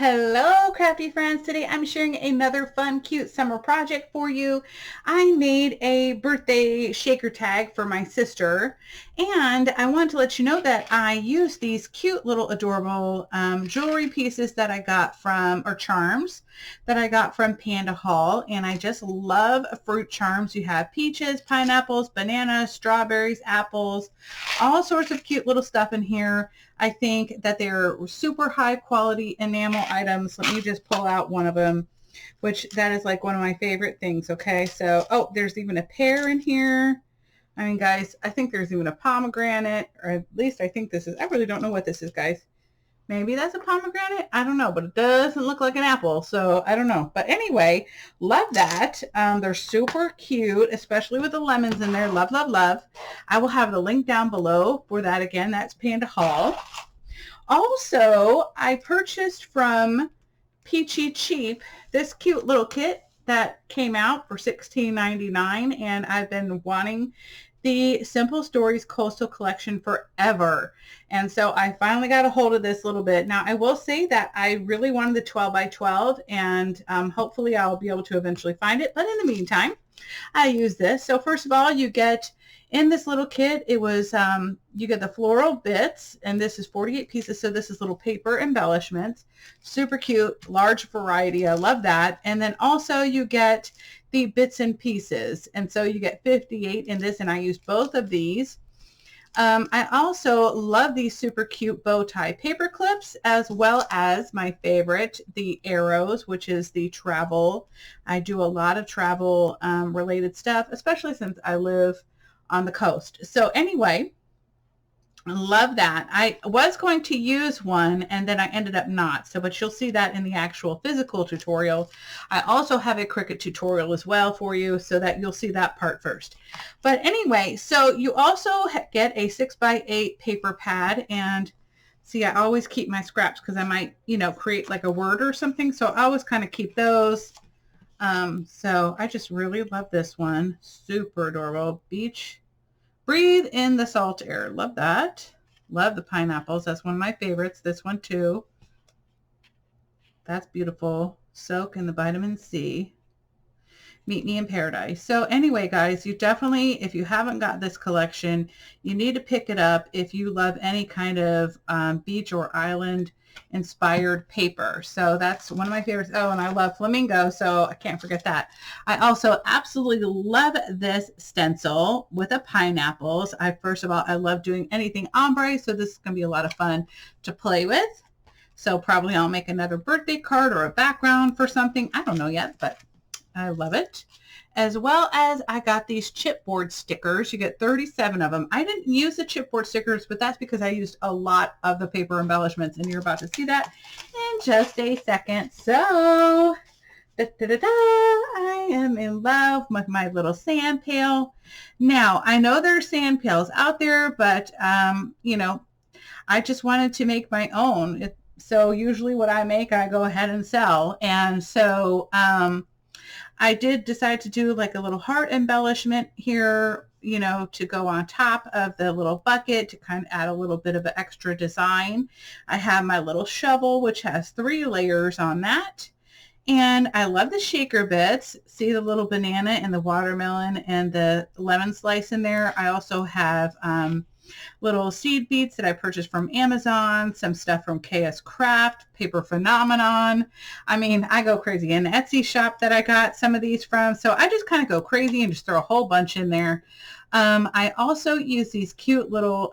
Hello, crafty friends. Today I'm sharing another fun, cute summer project for you. I made a birthday shaker tag for my sister, and I wanted to let you know that I used these cute little adorable jewelry pieces that I got from, or charms, that I got from PandaHall, and I just love fruit charms. You have peaches, pineapples, bananas, strawberries, apples, all sorts of cute little stuff in here. I think that they're super high quality enamel items. Let me just pull out one of them, which that is like one of my favorite things. Okay, so, oh, there's even a pear in here. I mean, guys, I think there's even a pomegranate, or at least I think this is, I really don't know what this is, guys. Maybe that's a pomegranate. I don't know, but it doesn't look like an apple, so I don't know. But anyway, love that. They're super cute, especially with the lemons in there. Love, love, love. I will have the link down below for that. Again, that's PandaHall. Also, I purchased from Peachy Cheap this cute little kit that came out for $16.99, and I've been wanting the Simple Stories Coastal Collection forever. And so I finally got a hold of this little bit. Now, I will say that I really wanted the 12 by 12, and hopefully I'll be able to eventually find it. But in the meantime, I use this. So first of all, you get in this little kit, it was, you get the floral bits, and this is 48 pieces. So this is little paper embellishments. Super cute, large variety. I love that. And then also you get the bits and pieces. And so you get 58 in this, and I used both of these. I also love these super cute bow tie paper clips, as well as my favorite, the arrows, which is the travel. I do a lot of travel related stuff, especially since I live on the coast. So anyway, love that. I was going to use one, and then I ended up not. So, but you'll see that in the actual physical tutorial. I also have a Cricut tutorial as well for you, so that you'll see that part first. But anyway, so you also get a 6x8 paper pad, and see, I always keep my scraps because I might, you know, create like a word or something. So I always kind of keep those. So I just really love this one. Super adorable. Beach. Breathe in the salt air. Love that. Love the pineapples. That's one of my favorites. This one too. That's beautiful. Soak in the vitamin C. Meet me in paradise. So anyway, guys, you definitely, if you haven't got this collection, you need to pick it up if you love any kind of beach or island inspired paper. So that's one of my favorites. Oh, and I love flamingo, so I can't forget that. I also absolutely love this stencil with the pineapples. First of all, I love doing anything ombre, so this is going to be a lot of fun to play with. So probably I'll make another birthday card or a background for something. I don't know yet, but I love it. As well as I got these chipboard stickers. You get 37 of them. I didn't use the chipboard stickers, but that's because I used a lot of the paper embellishments, and you're about to see that in just a second. So, I am in love with my little sand pail. Now, I know there are sand pails out there, but, you know, I just wanted to make my own. So usually what I make, I go ahead and sell. And so, I did decide to do like a little heart embellishment here, you know, to go on top of the little bucket to kind of add a little bit of an extra design. I have my little shovel, which has 3 layers on that. And I love the shaker bits. See the little banana and the watermelon and the lemon slice in there. I also have little seed beads that I purchased from Amazon, some stuff from KS Craft, Paper Phenomenon. I mean, I go crazy. In the Etsy shop that I got some of these from. So I just kind of go crazy and just throw a whole bunch in there. I also use these cute little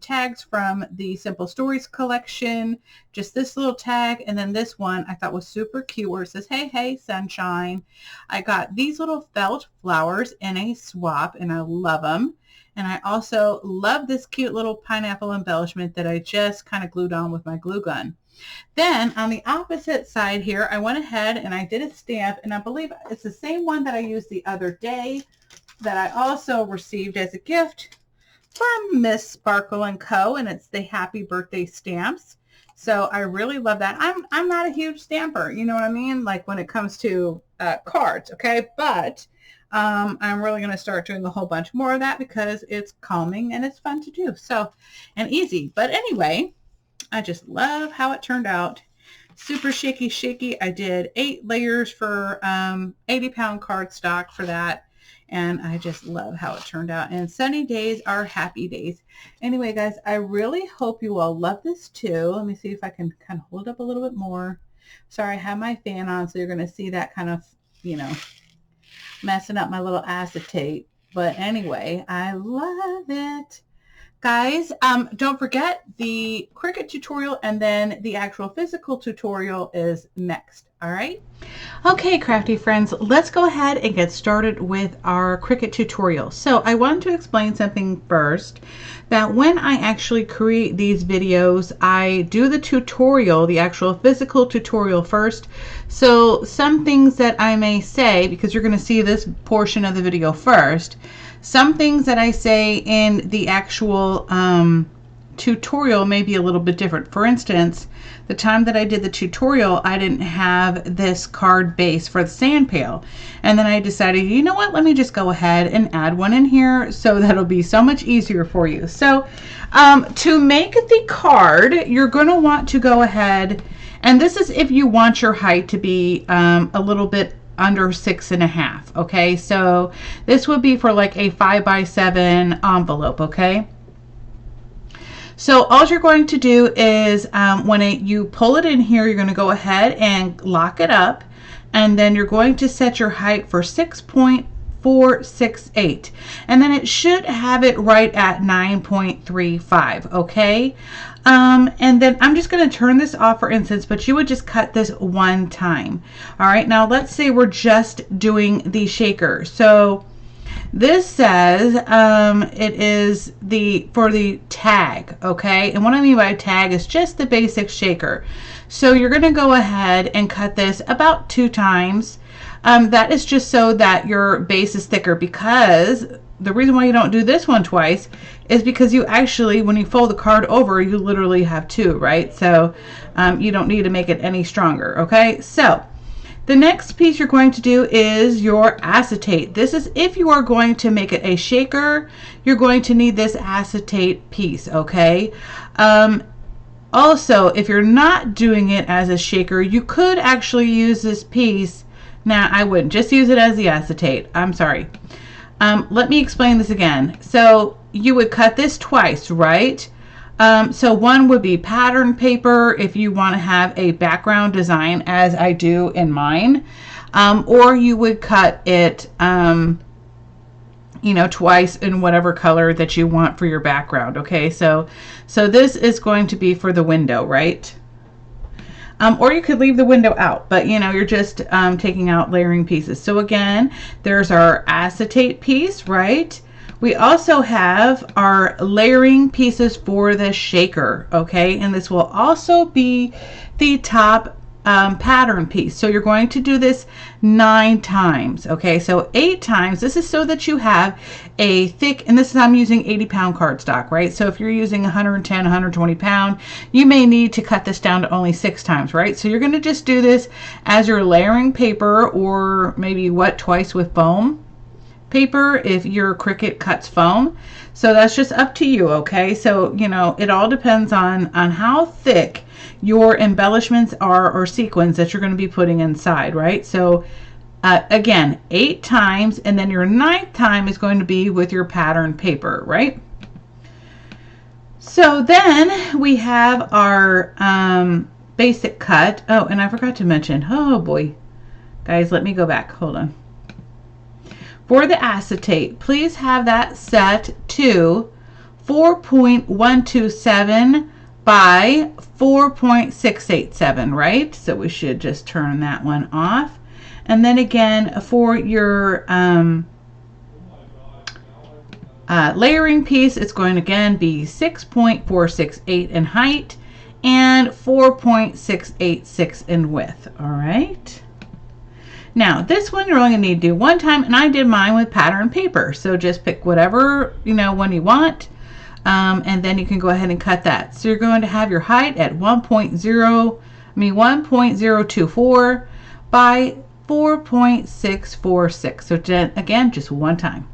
tags from the Simple Stories collection. Just this little tag, and then this one I thought was super cute where it says, hey, hey, sunshine. I got these little felt flowers in a swap, and I love them. And I also love this cute little pineapple embellishment that I just kind of glued on with my glue gun. Then on the opposite side here, I went ahead and I did a stamp, and I believe it's the same one that I used the other day that I also received as a gift from Miss Sparkle & Co. And it's the happy birthday stamps. So I really love that. I'm not a huge stamper, you know what I mean? Like when it comes to cards, okay? But I'm really going to start doing a whole bunch more of that because it's calming and it's fun to do. So, and easy. But anyway, I just love how it turned out. super shaky. I did 8 layers for 80-pound cardstock for that. And I just love how it turned out. And sunny days are happy days. Anyway, guys, I really hope you all love this too. Let me see if I can kind of hold up a little bit more. Sorry, I have my fan on, so you're going to see that kind of, you know, messing up my little acetate. But anyway, I love it. Guys, don't forget the Cricut tutorial, and then the actual physical tutorial is next. All right. Okay, crafty friends, let's go ahead and get started with our Cricut tutorial. So I want to explain something first, that when I actually create these videos, I do the tutorial, the actual physical tutorial first. So some things that I may say, because you're going to see this portion of the video first, some things that I say in the actual tutorial may be a little bit different. For instance, the time that I did the tutorial, I didn't have this card base for the sand pail. And then I decided, you know what, let me just go ahead and add one in here, so that'll be so much easier for you. So to make the card, you're going to want to go ahead, and this is if you want your height to be a little bit under 6.5. Okay, so this would be for like a 5x7 envelope. Okay, so all you're going to do is when you pull it in here, you're going to go ahead and lock it up, and then you're going to set your height for 6.468, and then it should have it right at 9.35. Okay, and then I'm just going to turn this off for instance, but you would just cut this one time. All right, now let's say we're just doing the shaker. So this says it is for the tag. Okay, and what I mean by tag is just the basic shaker. So you're going to go ahead and cut this about 2 times. That is just so that your base is thicker, because the reason why you don't do this one twice is because you actually, when you fold the card over, you literally have 2, right? So you don't need to make it any stronger. Okay, so the next piece you're going to do is your acetate. This is if you are going to make it a shaker, you're going to need this acetate piece. Okay, also, if you're not doing it as a shaker, you could actually use this piece. Now, I wouldn't just use it as the acetate. I'm sorry. Let me explain this again. So you would cut this twice, right? So one would be pattern paper if you want to have a background design, as I do in mine, or you would cut it, you know, twice in whatever color that you want for your background. Okay, so this is going to be for the window, right? Or you could leave the window out, but you know, you're just taking out layering pieces. So again, there's our acetate piece, right? We also have our layering pieces for the shaker. Okay, and this will also be the top pattern piece. So you're going to do this 9 times. Okay, so 8 times. This is so that you have a thick, and this is, I'm using 80-pound cardstock, right? So if you're using 110, 120 pound, you may need to cut this down to only 6 times, right? So you're going to just do this as you're layering paper, or maybe wet twice with foam paper if your Cricut cuts foam. So that's just up to you. Okay, so you know, it all depends on how thick your embellishments are, or sequins that you're going to be putting inside, right? So again, 8 times, and then your 9th time is going to be with your pattern paper, right? So then we have our basic cut. Oh, and I forgot to mention, oh boy, guys, let me go back, hold on. For the acetate, please have that set to 4.127 by 4.687, right? So we should just turn that one off. And then again, for your layering piece, it's going to again be 6.468 in height and 4.686 in width. All right. Now this one you're only going to need to do 1 time, and I did mine with pattern paper. So just pick whatever, you know, one you want, and then you can go ahead and cut that. So you're going to have your height at 1.024 by 4.646. So again, just 1 time.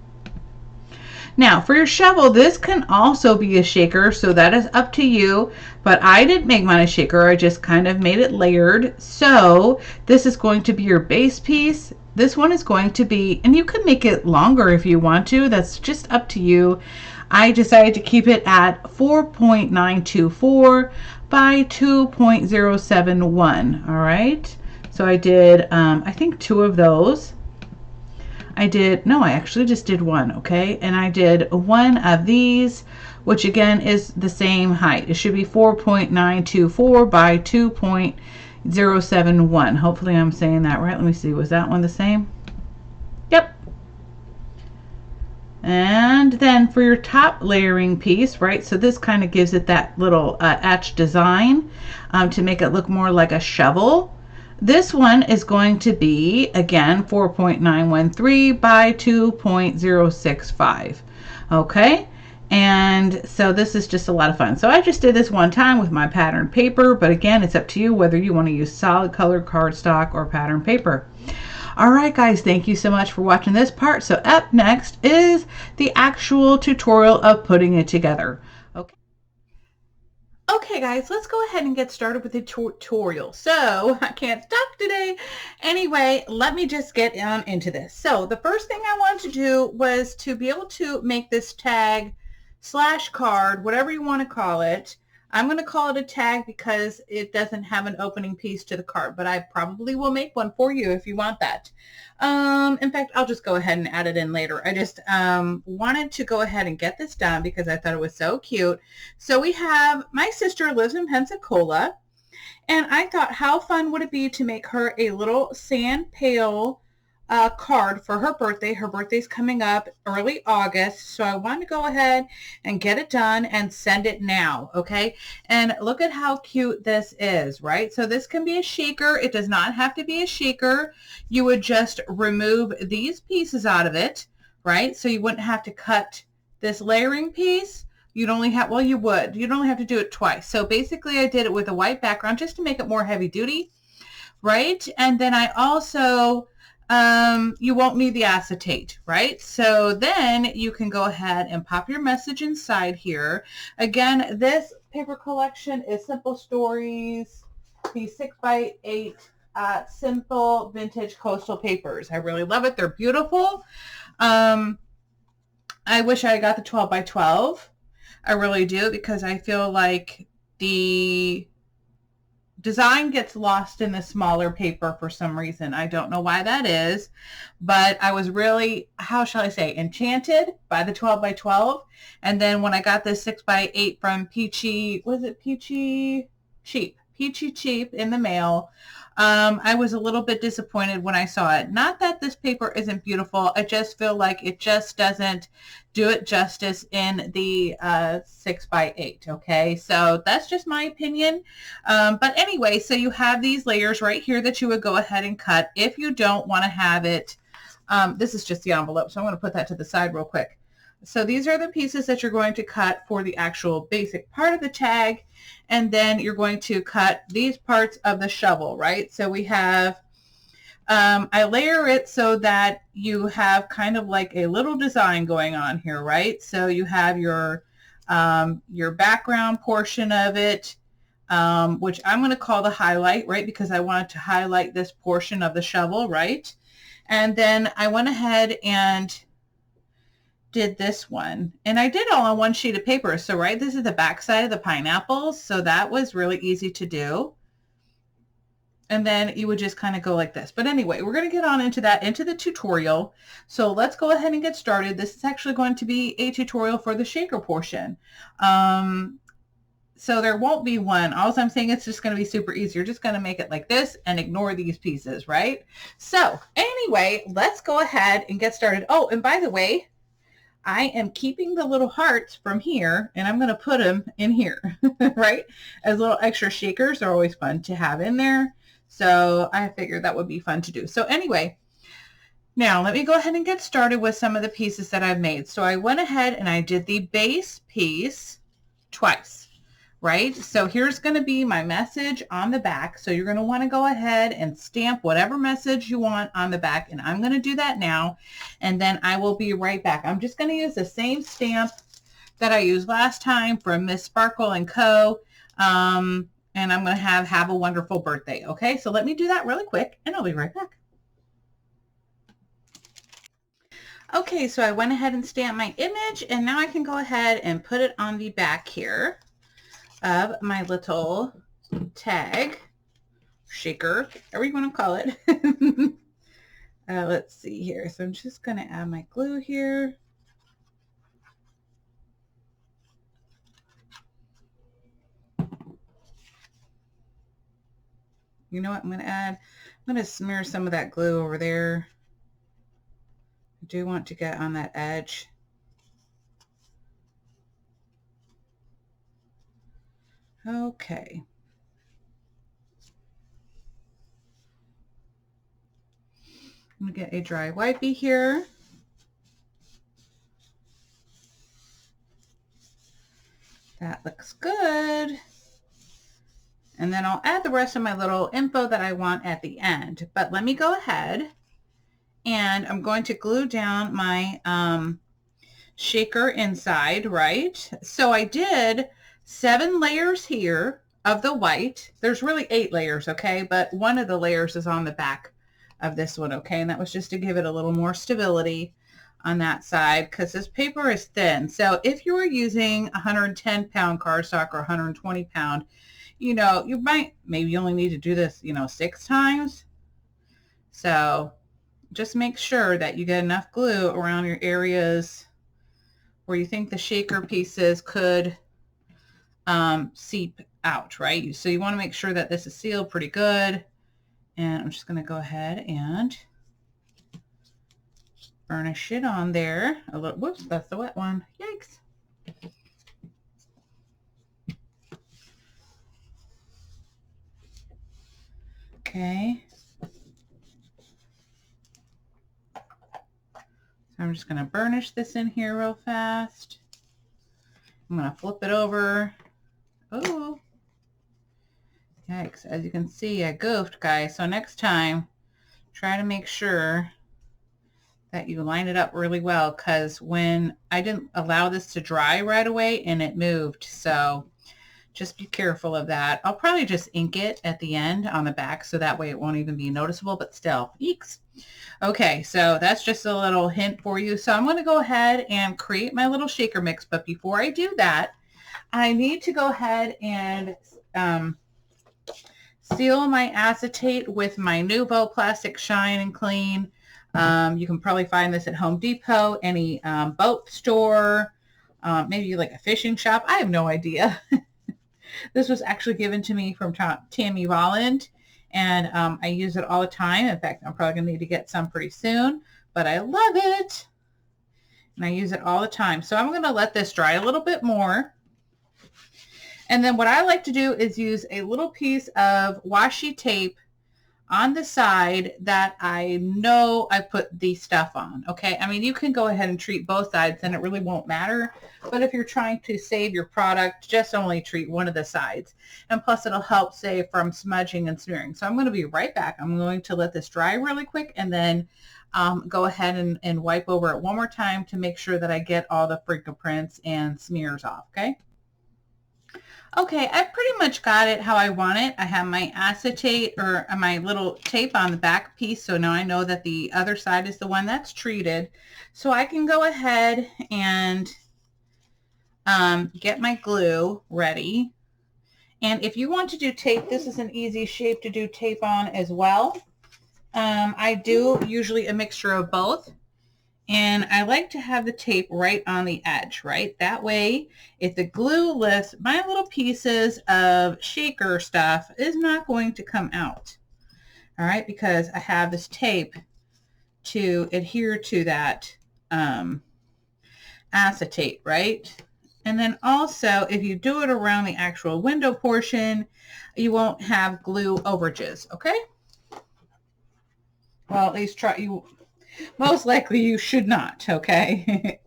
Now for your shovel, this can also be a shaker, so that is up to you, but I didn't make mine a shaker. I just kind of made it layered. So this is going to be your base piece. This one is going to be, and you can make it longer if you want to, that's just up to you. I decided to keep it at 4.924 by 2.071. All right, so I did I think 2 of those. I actually just did 1, okay? And I did 1 of these, which again is the same height. It should be 4.924 by 2.071. Hopefully I'm saying that right. Let me see, was that one the same? Yep. And then for your top layering piece, right? So this kind of gives it that little etched design to make it look more like a shovel. This one is going to be, again, 4.913 by 2.065. Okay, and so this is just a lot of fun. So I just did this one time with my patterned paper, but again, it's up to you whether you want to use solid colored cardstock or patterned paper. All right, guys, thank you so much for watching this part. So up next is the actual tutorial of putting it together. Okay, guys, let's go ahead and get started with the tutorial. So I can't stop today. Anyway, let me just get on into this. So the first thing I wanted to do was to be able to make this tag / card, whatever you want to call it. I'm going to call it a tag because it doesn't have an opening piece to the card, but I probably will make one for you if you want that. In fact, I'll just go ahead and add it in later. I just wanted to go ahead and get this done because I thought it was so cute. So we have, my sister lives in Pensacola, and I thought how fun would it be to make her a little sand pail card for her birthday. Her birthday's coming up early August, so I wanted to go ahead and get it done and send it now, okay? And look at how cute this is, right? So this can be a shaker. It does not have to be a shaker. You would just remove these pieces out of it, right? So you wouldn't have to cut this layering piece. You'd only have, well, you would. You'd only have to do it twice. So basically I did it with a white background just to make it more heavy duty, right? And then I also you won't need the acetate, right? So then you can go ahead and pop your message inside here. Again, this paper collection is Simple Stories, the 6x8 simple vintage coastal papers. I really love it. They're beautiful. I wish I got the 12x12. I really do, because I feel like the design gets lost in the smaller paper for some reason. I don't know why that is, but I was really, how shall I say, enchanted by the 12x12. And then when I got this 6x8 from Peachy, was it Peachy Cheap? Peachy Cheap in the mail. I was a little bit disappointed when I saw it. Not that this paper isn't beautiful. I just feel like it just doesn't do it justice in the 6x8. Okay, so that's just my opinion. But anyway, so you have these layers right here that you would go ahead and cut if you don't want to have it. This is just the envelope, so I'm going to put that to the side real quick. So these are the pieces that you're going to cut for the actual basic part of the tag. And then you're going to cut these parts of the shovel, right? So we have, I layer it so that you have kind of like a little design going on here, right? So you have your background portion of it, which I'm going to call the highlight, right? Because I wanted to highlight this portion of the shovel, right? And then I went ahead and did this one, and I did all on one sheet of paper. So right, this is the back side of the pineapples, so that was really easy to do. And then you would just kind of go like this. But anyway, we're going to get on into the tutorial. So let's go ahead and get started. This is actually going to be a tutorial for the shaker portion. So there won't be one. All I'm saying, it's just going to be super easy. You're just going to make it like this and ignore these pieces, right? So anyway, let's go ahead and get started. Oh, and by the way, I am keeping the little hearts from here, and I'm going to put them in here, right? As little extra shakers. They're always fun to have in there. So I figured that would be fun to do. So anyway, now let me go ahead and get started with some of the pieces that I've made. So I went ahead and I did the base piece twice, right? So here's going to be my message on the back. So you're going to want to go ahead and stamp whatever message you want on the back. And I'm going to do that now. And then I will be right back. I'm just going to use the same stamp that I used last time from Miss Sparkle and Co. And I'm going to have a wonderful birthday. Okay, so let me do that really quick and I'll be right back. Okay, so I went ahead and stamped my image, and now I can go ahead and put it on the back here of my little tag, shaker, whatever you want to call it. Let's see here. So I'm just going to add my glue here. You know what I'm going to smear some of that glue over there. I do want to get on that edge. Okay. I'm going to get a dry wipey here. That looks good. And then I'll add the rest of my little info that I want at the end. But let me go ahead and I'm going to glue down my shaker inside, right? So I did 7 layers here of the white. There's really 8 layers, okay? But one of the layers is on the back of this one, okay? And that was just to give it a little more stability on that side because this paper is thin. So if you were using 110 pound cardstock or 120 pound, you know, you might maybe only need to do this, you know, 6 times. So just make sure that you get enough glue around your areas where you think the shaker pieces could seep out, right? So you want to make sure that this is sealed pretty good. And I'm just going to go ahead and burnish it on there a little. Whoops, that's the wet one. Yikes. Okay. So I'm just going to burnish this in here real fast. I'm going to flip it over. Oh, yikes. As you can see, I goofed, guys. So next time, try to make sure that you line it up really well, because when I didn't allow this to dry right away and it moved. So just be careful of that. I'll probably just ink it at the end on the back so that way it won't even be noticeable, but still, eeks. Okay, so that's just a little hint for you. So I'm going to go ahead and create my little shaker mix, but before I do that, I need to go ahead and seal my acetate with my Nuvo Plastic Shine and Clean. You can probably find this at Home Depot, any boat store, maybe like a fishing shop. I have no idea. This was actually given to me from Tammy Volland, and I use it all the time. In fact, I'm probably going to need to get some pretty soon, but I love it, and I use it all the time. So I'm going to let this dry a little bit more. And then what I like to do is use a little piece of washi tape on the side that I know I put the stuff on, okay? I mean, you can go ahead and treat both sides and it really won't matter. But if you're trying to save your product, just only treat one of the sides. And plus it'll help save from smudging and smearing. So I'm going to be right back. I'm going to let this dry really quick and then go ahead and wipe over it one more time to make sure that I get all the fingerprints and smears off, okay? Okay, I pretty much got it how I want it. I have my acetate or my little tape on the back piece, so now I know that the other side is the one that's treated. So I can go ahead and get my glue ready. And if you want to do tape, this is an easy shape to do tape on as well. I do usually a mixture of both. And I like to have the tape right on the edge, right? That way, if the glue lifts, my little pieces of shaker stuff is not going to come out. All right, because I have this tape to adhere to that acetate, right? And then also, if you do it around the actual window portion, you won't have glue overages, okay? Well, at least try you. Most likely you should not, okay?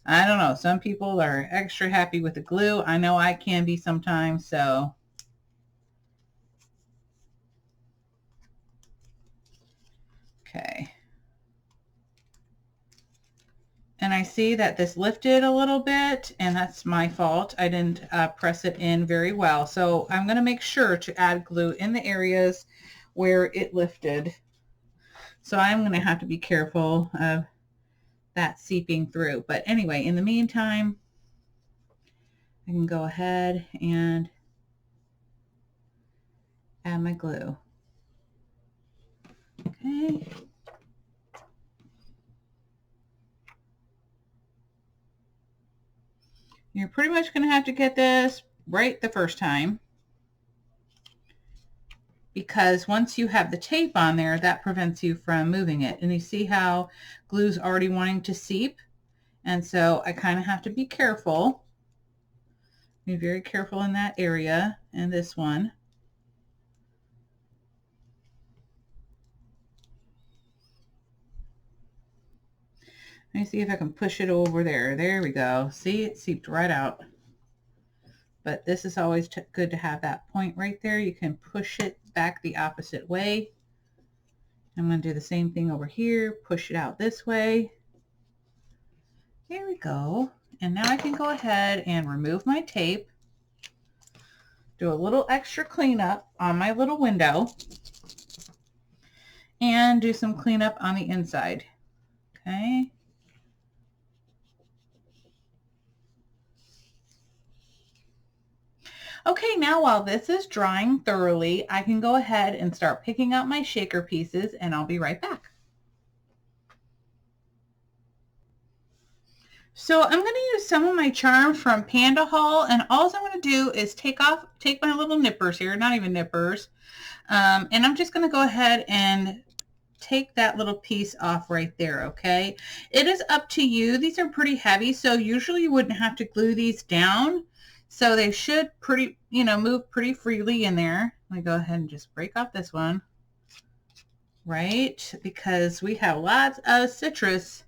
I don't know. Some people are extra happy with the glue. I know I can be sometimes, so. Okay. And I see that this lifted a little bit, and that's my fault. I didn't press it in very well. So I'm going to make sure to add glue in the areas where it lifted. So I'm going to have to be careful of that seeping through. But anyway, in the meantime, I can go ahead and add my glue. Okay. You're pretty much going to have to get this right the first time, because once you have the tape on there, that prevents you from moving it. And you see how glue's already wanting to seep? And so I kind of have to be careful. Be very careful in that area and this one. Let me see if I can push it over there. There we go. See, it seeped right out. But this is always good to have that point right there. You can push it back the opposite way. I'm going to do the same thing over here. Push it out this way. There we go. And now I can go ahead and remove my tape. Do a little extra cleanup on my little window. And do some cleanup on the inside. Okay. Okay, now while this is drying thoroughly, I can go ahead and start picking out my shaker pieces, and I'll be right back. So I'm going to use some of my charms from PandaHall, and all I'm going to do is take my little nippers here, not even nippers, and I'm just going to go ahead and take that little piece off right there, okay? It is up to you. These are pretty heavy, so usually you wouldn't have to glue these down. So they should move pretty freely in there. Let me go ahead and just break off this one, right? Because we have lots of citrus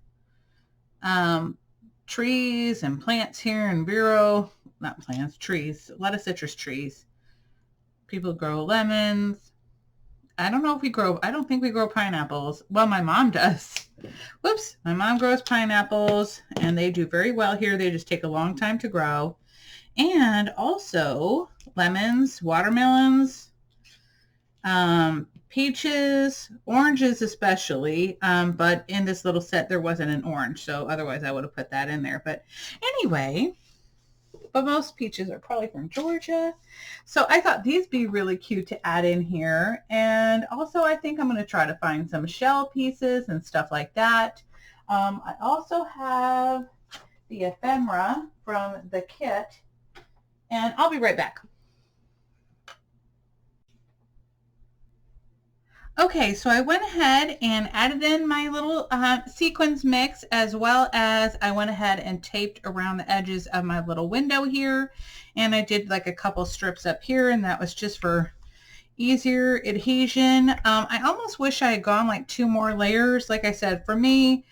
trees and plants here in Vero. Not plants, trees. A lot of citrus trees. People grow lemons. I don't think we grow pineapples. Well, my mom does. Whoops. My mom grows pineapples, and they do very well here. They just take a long time to grow. And also lemons, watermelons, peaches, oranges especially, but in this little set there wasn't an orange, so otherwise I would have put that in there. But anyway, but most peaches are probably from Georgia. So I thought these be really cute to add in here. And also I think I'm going to try to find some shell pieces and stuff like that. I also have the ephemera from the kit. And I'll be right back. Okay, so I went ahead and added in my little sequins mix, as well as I went ahead and taped around the edges of my little window here. And I did like a couple strips up here, and that was just for easier adhesion. I almost wish I had gone like 2 more layers. Like I said, for me,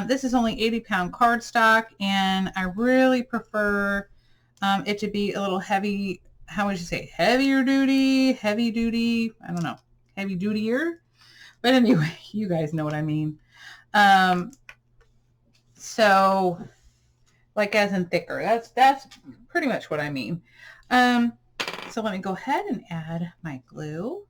this is only 80-pound cardstock, and I really prefer it to be a little heavy. How would you say? Heavier duty, heavy duty. I don't know. Heavy dutier. But anyway, you guys know what I mean. So like as in thicker. That's pretty much what I mean. So let me go ahead and add my glue.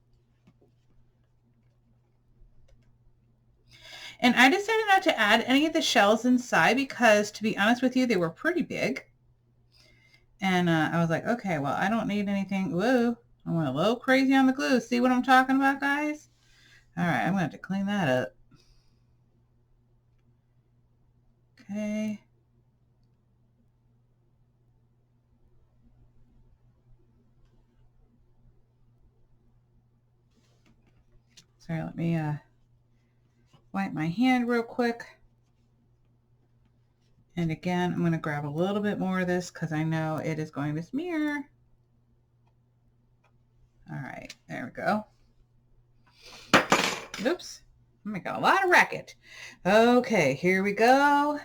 And I decided not to add any of the shells inside because, to be honest with you, they were pretty big. And I was like, okay, well, I don't need anything. Whoa, I went a little crazy on the glue. See what I'm talking about, guys? All right, I'm going to have to clean that up. Okay. Sorry, let me wipe my hand real quick. And again, I'm going to grab a little bit more of this because I know it is going to smear. All right, there we go. Oops, I'm making a lot of racket. Okay, here we go.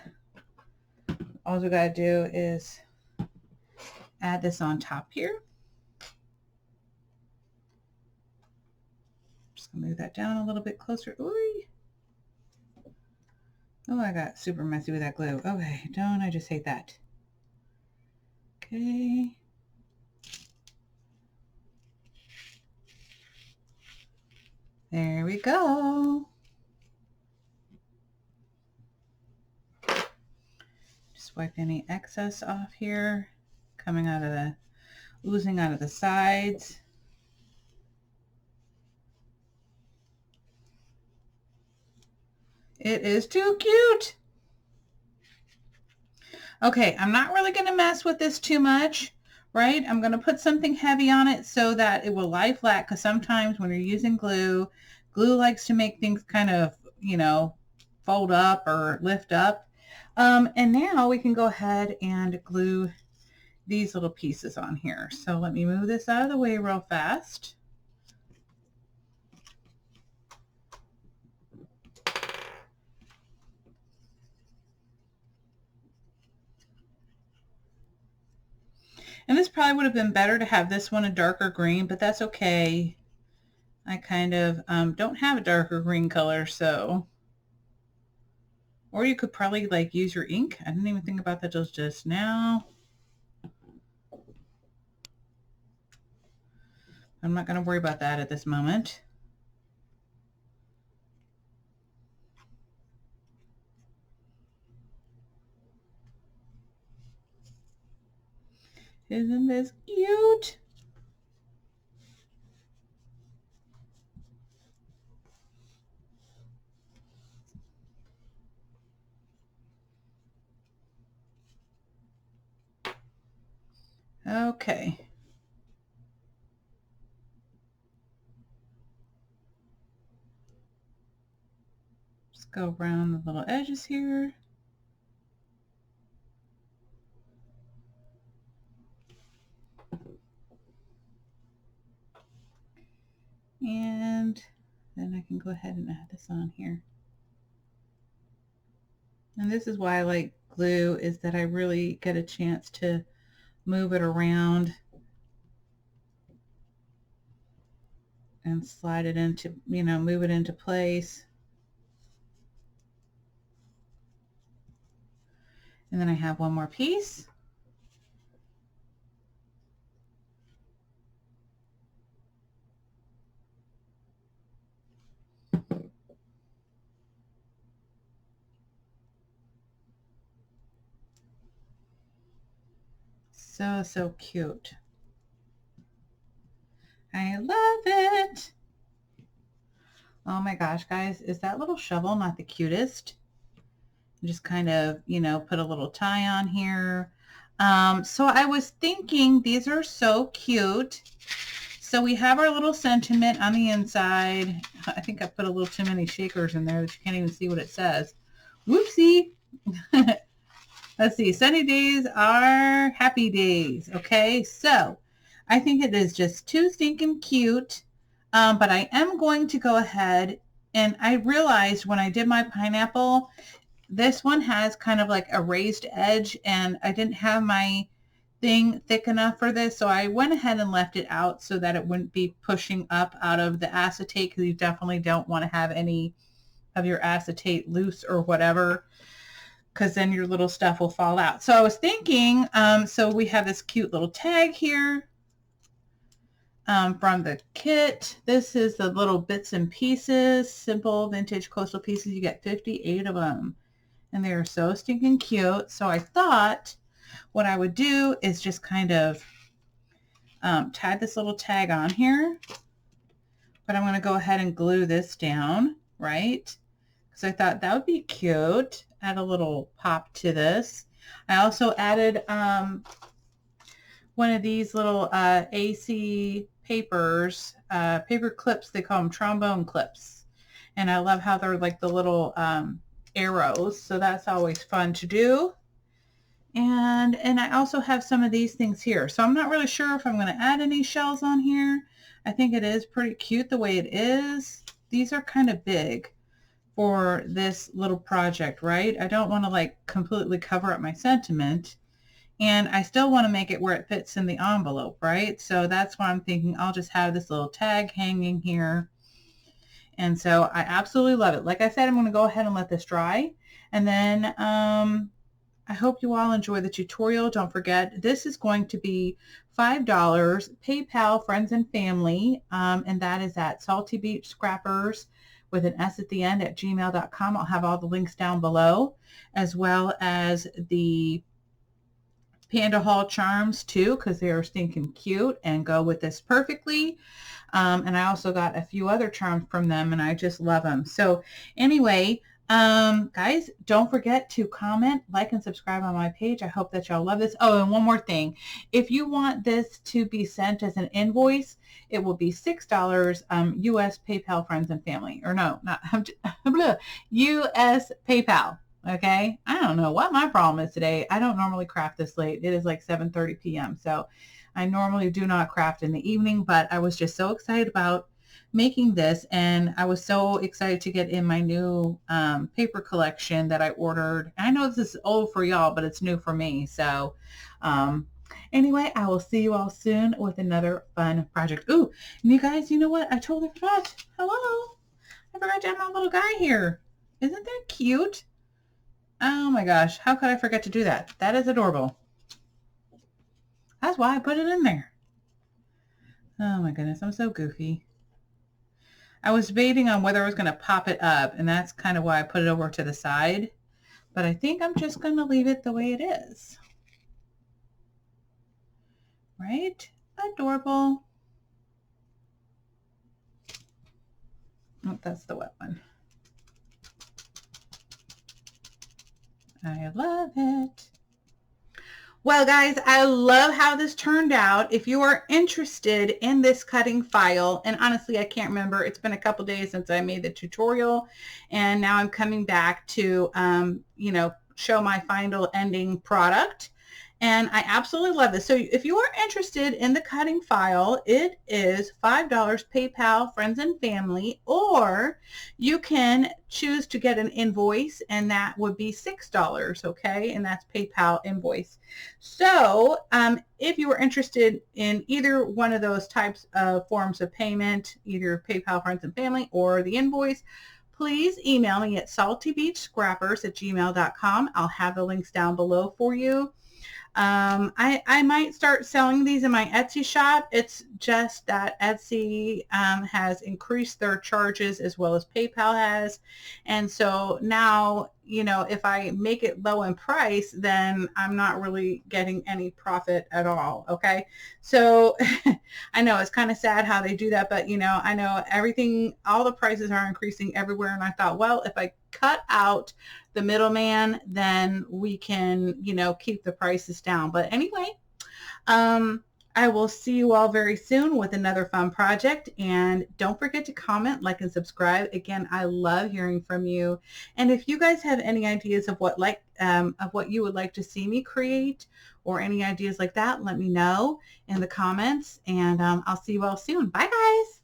all we gotta do is add this on top here. Just gonna move that down a little bit closer. Ooh. Oh, I got super messy with that glue. Okay, don't I just hate that? Okay. There we go. Just wipe any excess off here, coming out of the, oozing out of the sides. It is too cute. Okay, I'm not really going to mess with this too much, right? I'm going to put something heavy on it so that it will lie flat, because sometimes when you're using glue, glue likes to make things kind of, you know, fold up or lift up. And now we can go ahead and glue these little pieces on here. So let me move this out of the way real fast. And this probably would have been better to have this one a darker green, but that's okay. I kind of don't have a darker green color, so. Or you could probably like use your ink. I didn't even think about that till just now. I'm not going to worry about that at this moment. Isn't this cute? Okay. Just go around the little edges here. And then I can go ahead and add this on here. And this is why I like glue, is that I really get a chance to move it around and slide it into, you know, move it into place. And then I have one more piece. So cute. I love it. Oh my gosh, guys, is that little shovel not the cutest? Just kind of, you know, put a little tie on here. So I was thinking these are so cute. So we have our little sentiment on the inside. I think I put a little too many shakers in there that you can't even see what it says. Whoopsie. Let's see. Sunny days are happy days. Okay. So I think it is just too stinking cute. But I am going to go ahead, and I realized when I did my pineapple, this one has kind of like a raised edge, and I didn't have my thing thick enough for this, so I went ahead and left it out so that it wouldn't be pushing up out of the acetate, because you definitely don't want to have any of your acetate loose or whatever, because then your little stuff will fall out. So I was thinking, so we have this cute little tag here from the kit. This is the little bits and pieces, simple vintage coastal pieces. You get 58 of them, and they're so stinking cute. So I thought what I would do is just kind of tie this little tag on here, but I'm going to go ahead and glue this down, right? Because I thought that would be cute. Add a little pop to this. I also added one of these little AC papers, paper clips. They call them trombone clips. And I love how they're like the little arrows. So that's always fun to do. And I also have some of these things here. So I'm not really sure if I'm going to add any shells on here. I think it is pretty cute the way it is. These are kind of big for this little project, right? I don't want to like completely cover up my sentiment, and I still want to make it where it fits in the envelope, right? So that's why I'm thinking I'll just have this little tag hanging here. And so I absolutely love it. Like I said, I'm going to go ahead and let this dry. And then I hope you all enjoy the tutorial. Don't forget, this is going to be $5 PayPal friends and family. And that is at Salty Beach Scrappers with an S at the end at gmail.com. I'll have all the links down below, as well as the PandaHall charms too, because they are stinking cute and go with this perfectly. And I also got a few other charms from them, and I just love them. So anyway, guys, don't forget to comment, like, and subscribe on my page. I hope that y'all love this. Oh, and one more thing. If you want this to be sent as an invoice, it will be $6 US PayPal friends and family. Or no, not US PayPal. Okay? I don't know what my problem is today. I don't normally craft this late. It is like 7:30 p.m. So I normally do not craft in the evening, but I was just so excited about making this, and I was so excited to get in my new paper collection that I ordered. I know this is old for y'all, but it's new for me. So anyway, I will see you all soon with another fun project. Ooh, and you guys, you know what? I totally forgot. Hello. I forgot to have my little guy here. Isn't that cute? Oh my gosh. How could I forget to do that? That is adorable. That's why I put it in there. Oh my goodness, I'm so goofy. I was debating on whether I was going to pop it up, and that's kind of why I put it over to the side. But I think I'm just going to leave it the way it is. Right? Adorable. Oh, that's the wet one. I love it. Well, guys, I love how this turned out. If you are interested in this cutting file, and honestly, I can't remember. It's been a couple days since I made the tutorial, and now I'm coming back to, you know, show my final ending product. And I absolutely love this. So if you are interested in the cutting file, it is $5 PayPal friends and family, or you can choose to get an invoice, and that would be $6, okay? And that's PayPal invoice. So if you are interested in either one of those types of forms of payment, either PayPal friends and family or the invoice, please email me at saltybeachscrappers@gmail.com. I'll have the links down below for you. I might start selling these in my Etsy shop. It's just that Etsy has increased their charges as well as PayPal has. And so now, you know, if I make it low in price, then I'm not really getting any profit at all. Okay. So I know it's kind of sad how they do that, but you know, I know everything, all the prices are increasing everywhere. And I thought, well, if I cut out the middleman, then we can, you know, keep the prices down. But anyway, I will see you all very soon with another fun project. And don't forget to comment, like, and subscribe. Again, I love hearing from you. And if you guys have any ideas of what you would like to see me create, or any ideas like that, let me know in the comments. And I'll see you all soon. Bye, guys.